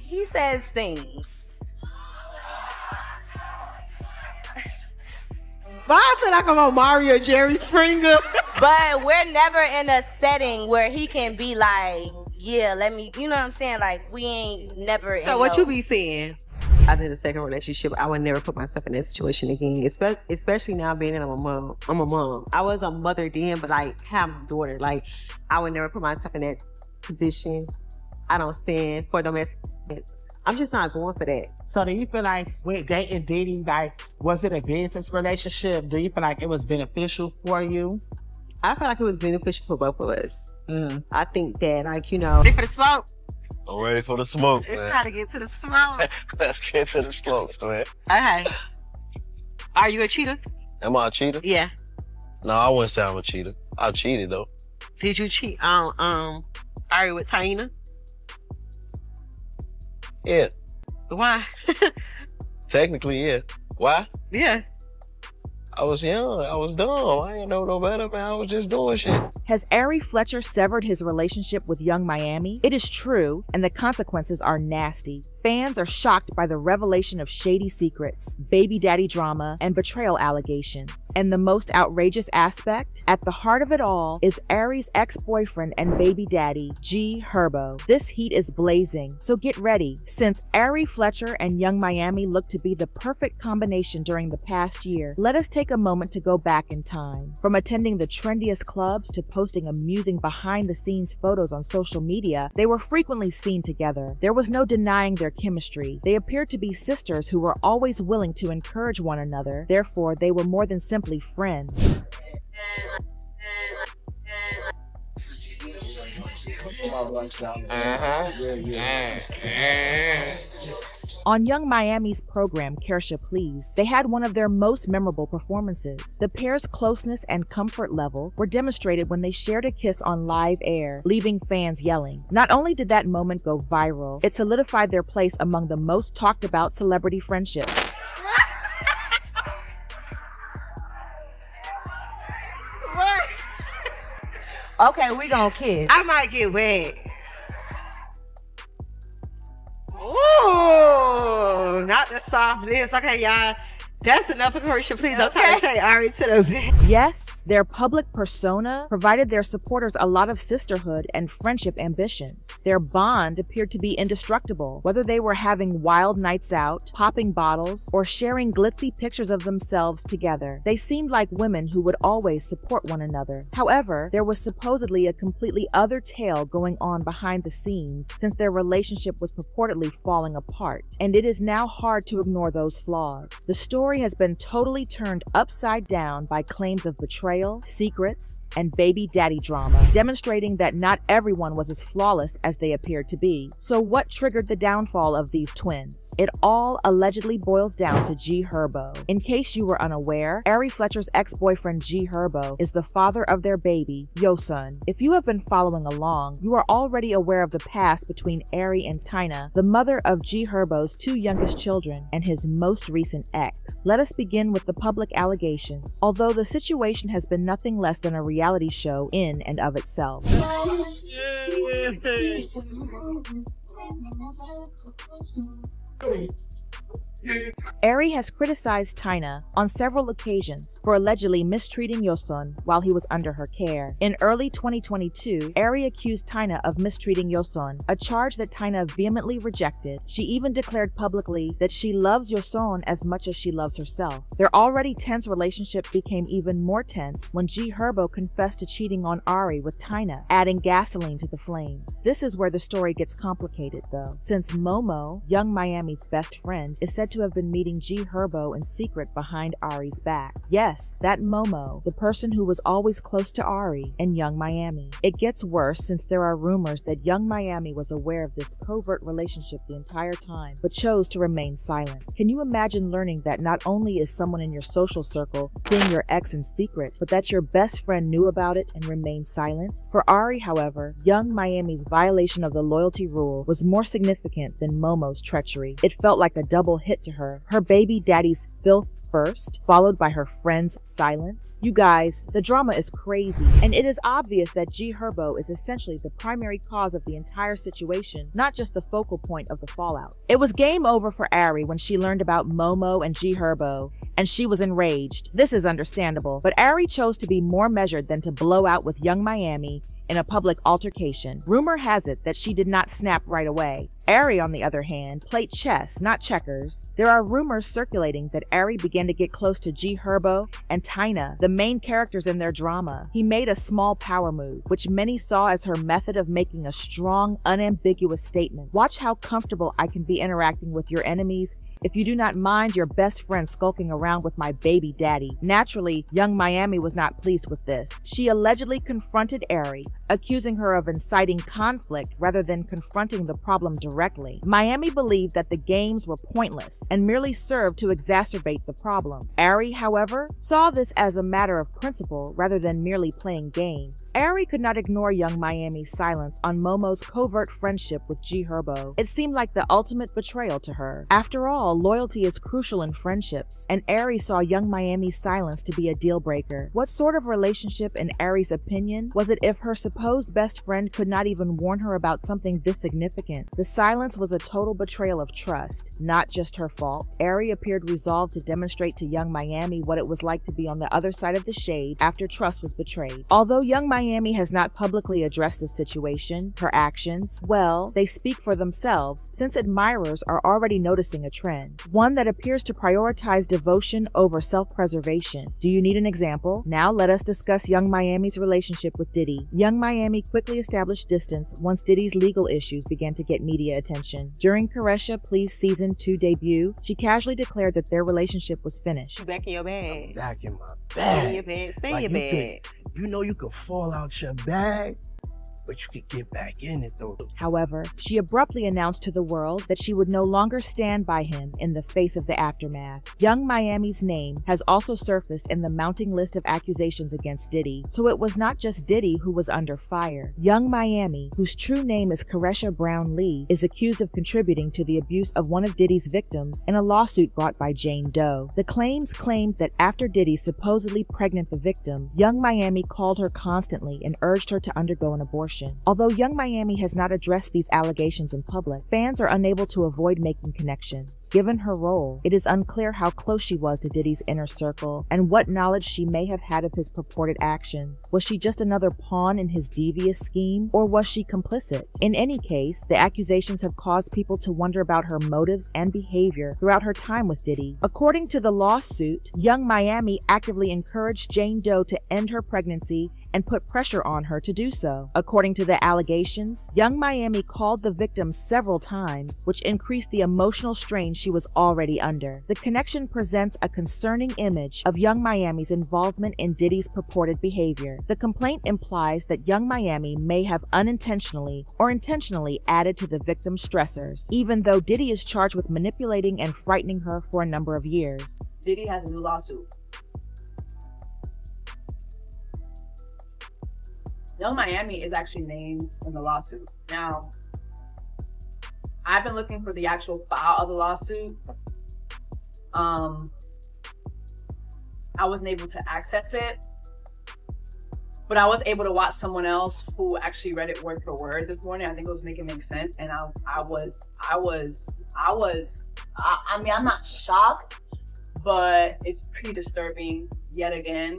He says things. Why I feel like I'm on Mario Jerry Springer? But we're never in a setting where he can be like, yeah, let me, you know what I'm saying? Like, we ain't never So what you be saying? I did a second relationship. I would never put myself in that situation again, especially now being that I'm a mom. I'm a mom. I was a mother then, but like have a daughter. Like I would never put myself in that position. I don't stand for domestic violence. I'm just not going for that. So do you feel like with dating Diddy, like, was it a business relationship? Do you feel like it was beneficial for you? I feel like it was beneficial for both of us. I think that, like, you know, ready for the smoke? I'm ready for the smoke, It's man. time to get to the smoke. Let's get to the smoke, man. Okay. Are you a cheater? Am I a cheater? Yeah. No, I wouldn't say I'm a cheater. I cheated, though. Did you cheat on Ari with Taina? Yeah. Why? Technically, yeah. Why? Yeah. I was young. I was dumb. I ain't know no better, man. I was just doing shit. Has Ari Fletcher severed his relationship with Young Miami? It is true, and the consequences are nasty. Fans are shocked by the revelation of shady secrets, baby daddy drama, and betrayal allegations. And the most outrageous aspect? At the heart of it all is Ari's ex-boyfriend and baby daddy, G Herbo. This heat is blazing, so get ready. Since Ari Fletcher and Young Miami look to be the perfect combination during the past year, let us take a moment to go back in time. From attending the trendiest clubs to posting amusing behind-the-scenes photos on social media, they were frequently seen together. There was no denying their chemistry. They appeared to be sisters who were always willing to encourage one another. Therefore, they were more than simply friends. On Young Miami's program, Kersha Please, they had one of their most memorable performances. The pair's closeness and comfort level were demonstrated when they shared a kiss on live air, leaving fans yelling. Not only did that moment go viral, it solidified their place among the most talked about celebrity friendships. Okay, we gonna kiss. I might get wet. Ooh, not the soft lips. Okay, y'all. That's enough for Kersha Please. I'm trying to take Ari to the bed. Yes, their public persona provided their supporters a lot of sisterhood and friendship ambitions. Their bond appeared to be indestructible, whether they were having wild nights out, popping bottles, or sharing glitzy pictures of themselves together. They seemed like women who would always support one another. However, there was supposedly a completely other tale going on behind the scenes since their relationship was purportedly falling apart, and it is now hard to ignore those flaws. The story has been totally turned upside down by claims of betrayal, secrets, and baby daddy drama, demonstrating that not everyone was as flawless as they appeared to be. So what triggered the downfall of these twins? It all allegedly boils down to G Herbo. In case you were unaware, Ari Fletcher's ex-boyfriend G Herbo is the father of their baby, Yosun. If you have been following along, you are already aware of the past between Ari and Taina, the mother of G Herbo's two youngest children, and his most recent ex. Let us begin with the public allegations. Although the situation has been nothing less than a reality show in and of itself. Ari has criticized Taina on several occasions for allegedly mistreating Yosun while he was under her care. In early 2022, Ari accused Taina of mistreating Yosun, a charge that Taina vehemently rejected. She even declared publicly that she loves Yosun as much as she loves herself. Their already tense relationship became even more tense when G Herbo confessed to cheating on Ari with Taina, adding gasoline to the flames. This is where the story gets complicated though, since Momo, Young Miami's best friend, is said to have been meeting G Herbo in secret behind Ari's back. Yes, that Momo, the person who was always close to Ari and Young Miami. It gets worse since there are rumors that Young Miami was aware of this covert relationship the entire time, but chose to remain silent. Can you imagine learning that not only is someone in your social circle seeing your ex in secret, but that your best friend knew about it and remained silent? For Ari, however, Young Miami's violation of the loyalty rule was more significant than Momo's treachery. It felt like a double hit to her. Her baby daddy's filth first, followed by her friend's silence. You guys, the drama is crazy, and it is obvious that G Herbo is essentially the primary cause of the entire situation, not just the focal point of the fallout. It was game over for Ari when she learned about Momo and G Herbo, and she was enraged. This is understandable, but Ari chose to be more measured than to blow out with Young Miami in a public altercation. Rumor has it that she did not snap right away. Ari, on the other hand, played chess, not checkers. There are rumors circulating that Ari began to get close to G Herbo and Tina, the main characters in their drama. He made a small power move, which many saw as her method of making a strong, unambiguous statement. Watch how comfortable I can be interacting with your enemies if you do not mind your best friend skulking around with my baby daddy. Naturally, Young Miami was not pleased with this. She allegedly confronted Ari, accusing her of inciting conflict rather than confronting the problem directly. Miami believed that the games were pointless and merely served to exacerbate the problem. Ari, however, saw this as a matter of principle rather than merely playing games. Ari could not ignore Young Miami's silence on Momo's covert friendship with G Herbo. It seemed like the ultimate betrayal to her. After all, loyalty is crucial in friendships, and Ari saw Young Miami's silence to be a deal breaker. What sort of relationship, in Ari's opinion, was it if her supposed best friend could not even warn her about something this significant? The silence was a total betrayal of trust, not just her fault. Ari appeared resolved to demonstrate to Young Miami what it was like to be on the other side of the shade after trust was betrayed. Although Young Miami has not publicly addressed the situation, her actions, well, they speak for themselves, since admirers are already noticing a trend. One that appears to prioritize devotion over self-preservation. Do you need an example? Now let us discuss Young Miami's relationship with Diddy. Young Miami quickly established distance once Diddy's legal issues began to get media attention. During Caresha Please Season 2 debut, she casually declared that their relationship was finished. Back in your bag. Back in my Stay in your bag. bag. Stay in Like, your bag. you know you could fall out your bag, but you could get back in it though. However, she abruptly announced to the world that she would no longer stand by him in the face of the aftermath. Young Miami's name has also surfaced in the mounting list of accusations against Diddy, so it was not just Diddy who was under fire. Young Miami, whose true name is Caresha Brown Lee, is accused of contributing to the abuse of one of Diddy's victims in a lawsuit brought by Jane Doe. The claims claimed that after Diddy supposedly pregnant the victim, Young Miami called her constantly and urged her to undergo an abortion. Although Young Miami has not addressed these allegations in public, fans are unable to avoid making connections. Given her role, it is unclear how close she was to Diddy's inner circle and what knowledge she may have had of his purported actions. Was she just another pawn in his devious scheme, or was she complicit? In any case, the accusations have caused people to wonder about her motives and behavior throughout her time with Diddy. According to the lawsuit, Young Miami actively encouraged Jane Doe to end her pregnancy and put pressure on her to do so. According to the allegations, Young Miami called the victim several times, which increased the emotional strain she was already under. The connection presents a concerning image of Young Miami's involvement in Diddy's purported behavior. The complaint implies that Young Miami may have unintentionally or intentionally added to the victim's stressors, even though Diddy is charged with manipulating and frightening her for a number of years. Diddy has a new lawsuit. Young Miami is actually named in the lawsuit. Now, I've been looking for the actual file of the lawsuit. I wasn't able to access it, but I was able to watch someone else who actually read it word for word this morning. I think it was making sense, and I mean, I'm not shocked, but it's pretty disturbing yet again.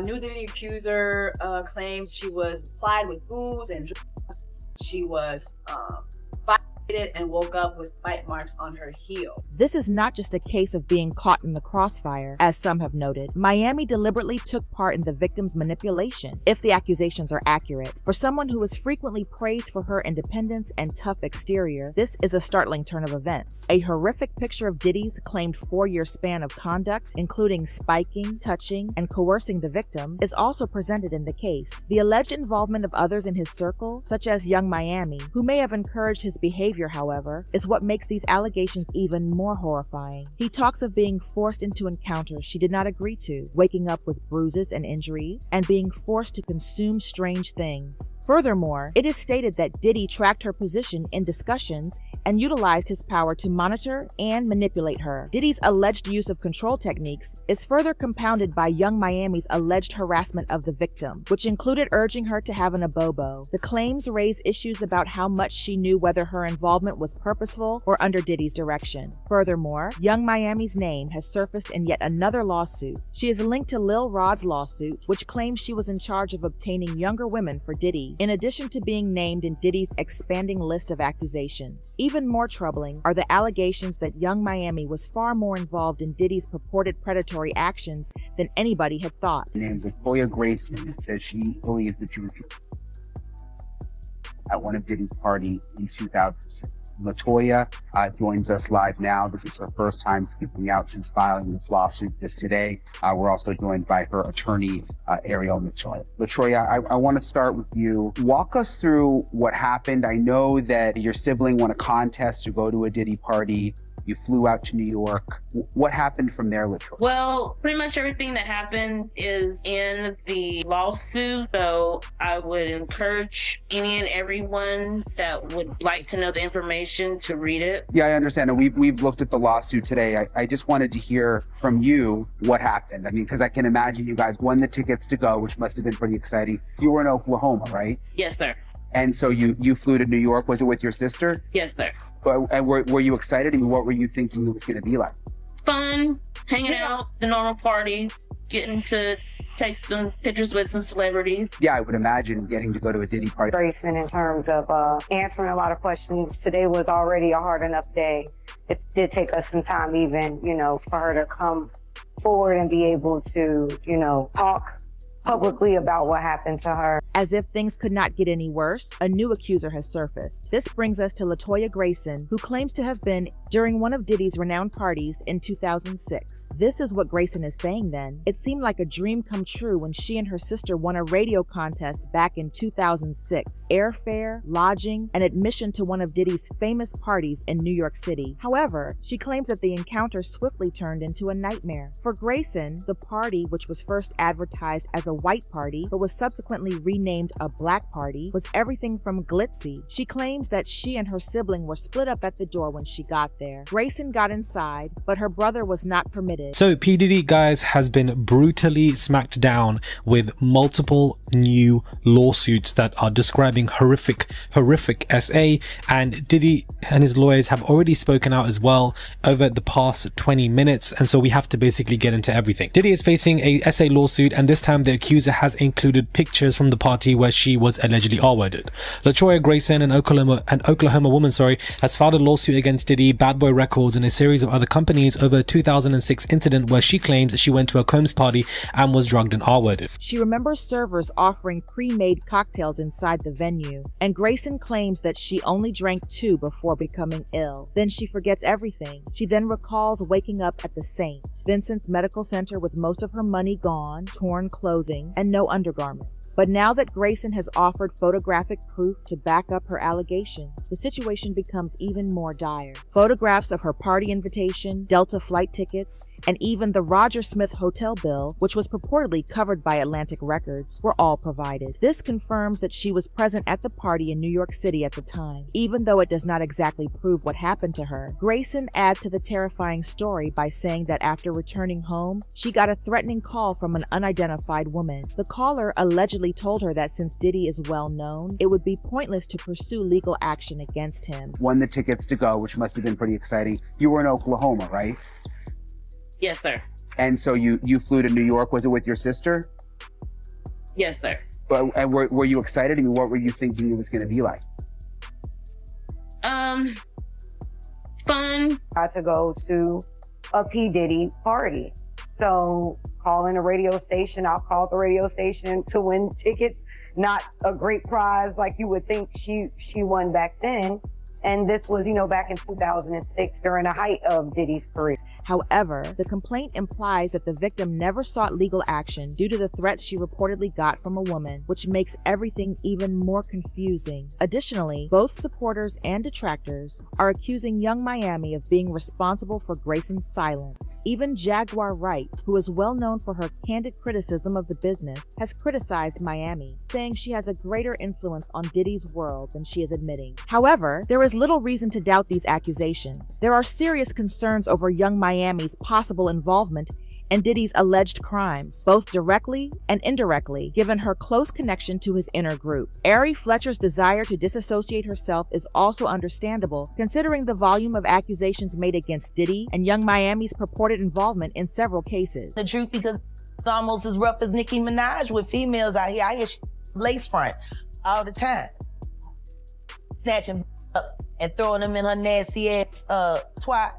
New Diddy accuser claims she was plied with booze and drugs. She was violated and woke up with bite marks on her heel. This is not just a case of being caught in the crossfire, as some have noted. Miami deliberately took part in the victim's manipulation, if the accusations are accurate. For someone who is frequently praised for her independence and tough exterior, this is a startling turn of events. A horrific picture of Diddy's claimed 4-year span of conduct, including spiking, touching, and coercing the victim, is also presented in the case. The alleged involvement of others in his circle, such as Young Miami, who may have encouraged his behavior behavior, however, is what makes these allegations even more horrifying. He talks of being forced into encounters she did not agree to, waking up with bruises and injuries, and being forced to consume strange things. Furthermore, it is stated that Diddy tracked her position in discussions and utilized his power to monitor and manipulate her. Diddy's alleged use of control techniques is further compounded by Young Miami's alleged harassment of the victim, which included urging her to have an abobo. The claims raise issues about how much she knew whether her involvement was purposeful or under Diddy's direction. Furthermore, Young Miami's name has surfaced in yet another lawsuit. She is linked to Lil Rod's lawsuit, which claims she was in charge of obtaining younger women for Diddy, in addition to being named in Diddy's expanding list of accusations. Even more troubling are the allegations that Young Miami was far more involved in Diddy's purported predatory actions than anybody had thought. Named Latoya Grayson says she believes that she was at one of Diddy's parties in 2006. Latoya joins us live now. This is her first time speaking out since filing this lawsuit just today. We're also joined by her attorney, Ariel Latoya. Latoya, I want to start with you. Walk us through what happened. I know that your sibling won a contest to go to a Diddy party. You flew out to New York. What happened from there, Latoya? Well, pretty much everything that happened is in the lawsuit. So I would encourage any and everyone that would like to know the information to read it. Yeah, I understand. And we've looked at the lawsuit today. I just wanted to hear from you what happened. I mean, because I can imagine you guys won the tickets to go, which must have been pretty exciting. You were in Oklahoma, right? Yes, sir. And so you flew to New York. Was it with your sister? Yes, sir. And were you excited? I mean, what were you thinking it was going to be like? Fun, hanging out, the normal parties, getting to take some pictures with some celebrities. Yeah, I would imagine getting to go to a Diddy party. Grayson, in terms of answering a lot of questions. Today was already a hard enough day. It did take us some time even, for her to come forward and be able to, talk publicly about what happened to her. As if things could not get any worse, a new accuser has surfaced. This brings us to Latoya Grayson, who claims to have been during one of Diddy's renowned parties in 2006. This is what Grayson is saying then. It seemed like a dream come true when she and her sister won a radio contest back in 2006. Airfare, lodging, and admission to one of Diddy's famous parties in New York City. However, she claims that the encounter swiftly turned into a nightmare. For Grayson, the party, which was first advertised as a white party, but was subsequently renamed a black party, was everything from glitzy. She claims that she and her sibling were split up at the door when she got there. Grayson got inside, but her brother was not permitted. So P. Diddy, guys, has been brutally smacked down with multiple new lawsuits that are describing horrific SA, and Diddy and his lawyers have already spoken out as well over the past 20 minutes, and so we have to basically get into everything. Diddy is facing a SA lawsuit, and this time the accuser has included pictures from the party where she was allegedly R-worded. Latoya Grayson, an Oklahoma woman, has filed a lawsuit against Diddy, Bad Boy Records, and a series of other companies over a 2006 incident where she claims she went to a Combs party and was drugged and R-worded. She remembers servers offering pre-made cocktails inside the venue, and Grayson claims that she only drank 2 before becoming ill. Then she forgets everything. She then recalls waking up at the St. Vincent's Medical Center with most of her money gone, torn clothing, and no undergarments. But now that Grayson has offered photographic proof to back up her allegations, the situation becomes even more dire. Photographs of her party invitation, Delta flight tickets, and even the Roger Smith hotel bill, which was purportedly covered by Atlantic Records, were all provided. This confirms that she was present at the party in New York City at the time, even though it does not exactly prove what happened to her. Grayson adds to the terrifying story by saying that after returning home, she got a threatening call from an unidentified woman. The caller allegedly told her that since Diddy is well known, it would be pointless to pursue legal action against him. Won the tickets to go, which must have been pretty exciting. You were in Oklahoma, right? Yes, sir. And so you flew to New York. Was it with your sister? Yes, sir. And were you excited? I mean, what were you thinking it was going to be like? Fun. Got to go to a P. Diddy party. So calling a radio station, I called the radio station to win tickets. Not a great prize like you would think she won back then. And this was, back in 2006 during the height of Diddy's career. However, the complaint implies that the victim never sought legal action due to the threats she reportedly got from a woman, which makes everything even more confusing. Additionally, both supporters and detractors are accusing Young Miami of being responsible for Grayson's silence. Even Jaguar Wright, who is well known for her candid criticism of the business, has criticized Miami, saying she has a greater influence on Diddy's world than she is admitting. However, there is little reason to doubt these accusations. There are serious concerns over Young Miami's possible involvement in Diddy's alleged crimes, both directly and indirectly, given her close connection to his inner group. Ari Fletcher's desire to disassociate herself is also understandable, considering the volume of accusations made against Diddy and Young Miami's purported involvement in several cases. The truth, because it's almost as rough as Nicki Minaj with females out here. I hear lace front all the time, snatching up and throwing them in her nasty ass twat.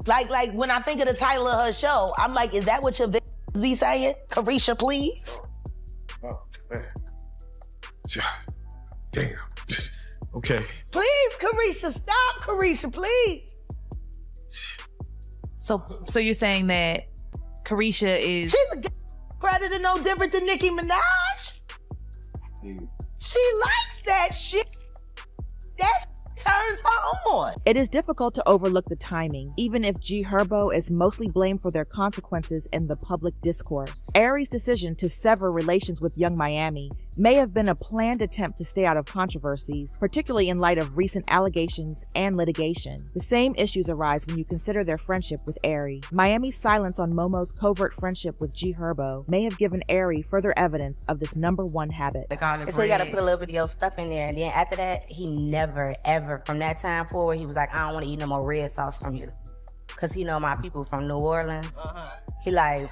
Like when I think of the title of her show, I'm like, is that what your bitches be saying? Carisha, please? Oh, man. Damn. Okay. Please, Carisha, stop, Carisha, please. So you're saying that Carisha is... She's a predator no different than Nicki Minaj. She likes that shit. That turns her on. It is difficult to overlook the timing, even if G Herbo is mostly blamed for their consequences in the public discourse. Ari's decision to sever relations with Young Miami may have been a planned attempt to stay out of controversies, particularly in light of recent allegations and litigation. The same issues arise when you consider their friendship with Ari. Miami's silence on Momo's covert friendship with G Herbo may have given Ari further evidence of this #1 habit. So you gotta put a little bit of your stuff in there, and then after that, he never, ever, from that time forward, he was like, I don't want to eat no more red sauce from you. Cause he know my people from New Orleans. He like,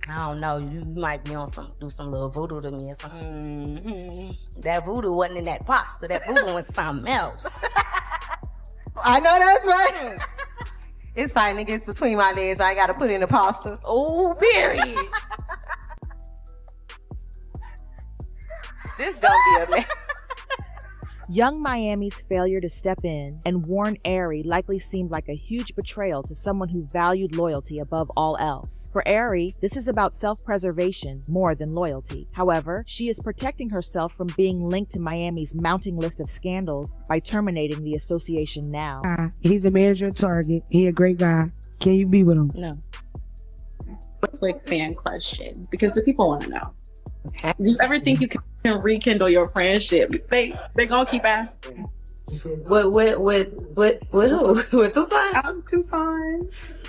I don't know, you might be on do some little voodoo to me or something. That voodoo wasn't in that pasta, that voodoo was something else. I know that's right. It's like, nigga, it's between my legs. I gotta put in the pasta. Oh, period. This gonna be a mess. Young Miami's failure to step in and warn Ari likely seemed like a huge betrayal to someone who valued loyalty above all else. For Ari, this is about self-preservation more than loyalty. However, she is protecting herself from being linked to Miami's mounting list of scandals by terminating the association now. He's a manager at Target. He a great guy. Can you be with him? No. Quick fan question, because the people want to know. Do you ever think you can rekindle your friendship? They gonna keep asking. With who? With Tucson? Tucson.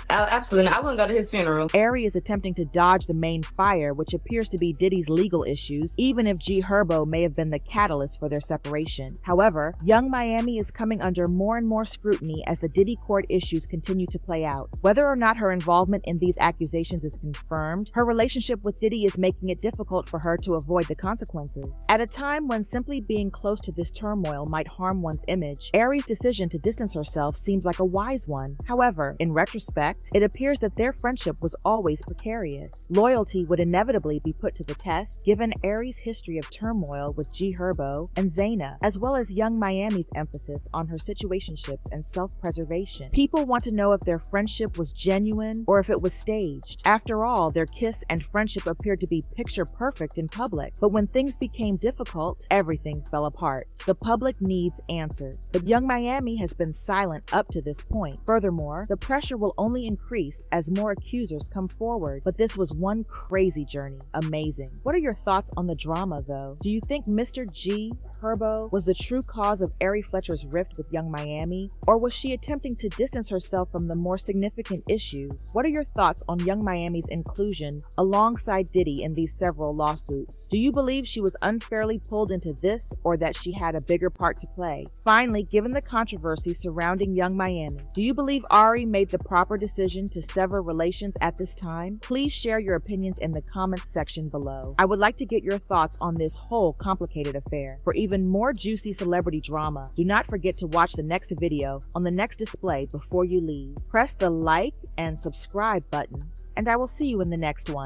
Absolutely. I wouldn't go to his funeral. Ari is attempting to dodge the main fire, which appears to be Diddy's legal issues, even if G Herbo may have been the catalyst for their separation. However, Young Miami is coming under more and more scrutiny as the Diddy court issues continue to play out. Whether or not her involvement in these accusations is confirmed, her relationship with Diddy is making it difficult for her to avoid the consequences. At a time when simply being close to this turmoil might harm one's image, Ari's decision to distance herself seems like a wise one. However, in retrospect, it appears that their friendship was always precarious. Loyalty would inevitably be put to the test, given Ari's history of turmoil with G Herbo and Zaina, as well as Young Miami's emphasis on her situationships and self-preservation. People want to know if their friendship was genuine or if it was staged. After all, their kiss and friendship appeared to be picture perfect in public, but when things became difficult, everything fell apart. The public needs answers, but Young Miami has been silent up to this point. Furthermore, the pressure will only increase as more accusers come forward, but this was one crazy journey. Amazing. What are your thoughts on the drama, though? Do you think Mr. G Herbo was the true cause of Ari Fletcher's rift with Young Miami, or was she attempting to distance herself from the more significant issues? What are your thoughts on Young Miami's inclusion alongside Diddy in these several lawsuits? Do you believe she was unfairly pulled into this, or that she had a bigger part to play? Finally, given the controversy surrounding Young Miami, do you believe Ari made the proper decision to sever relations at this time? Please share your opinions in the comments section below. I would like to get your thoughts on this whole complicated affair. For even more juicy celebrity drama, do not forget to watch the next video on the next display before you leave. Press the like and subscribe buttons, and I will see you in the next one.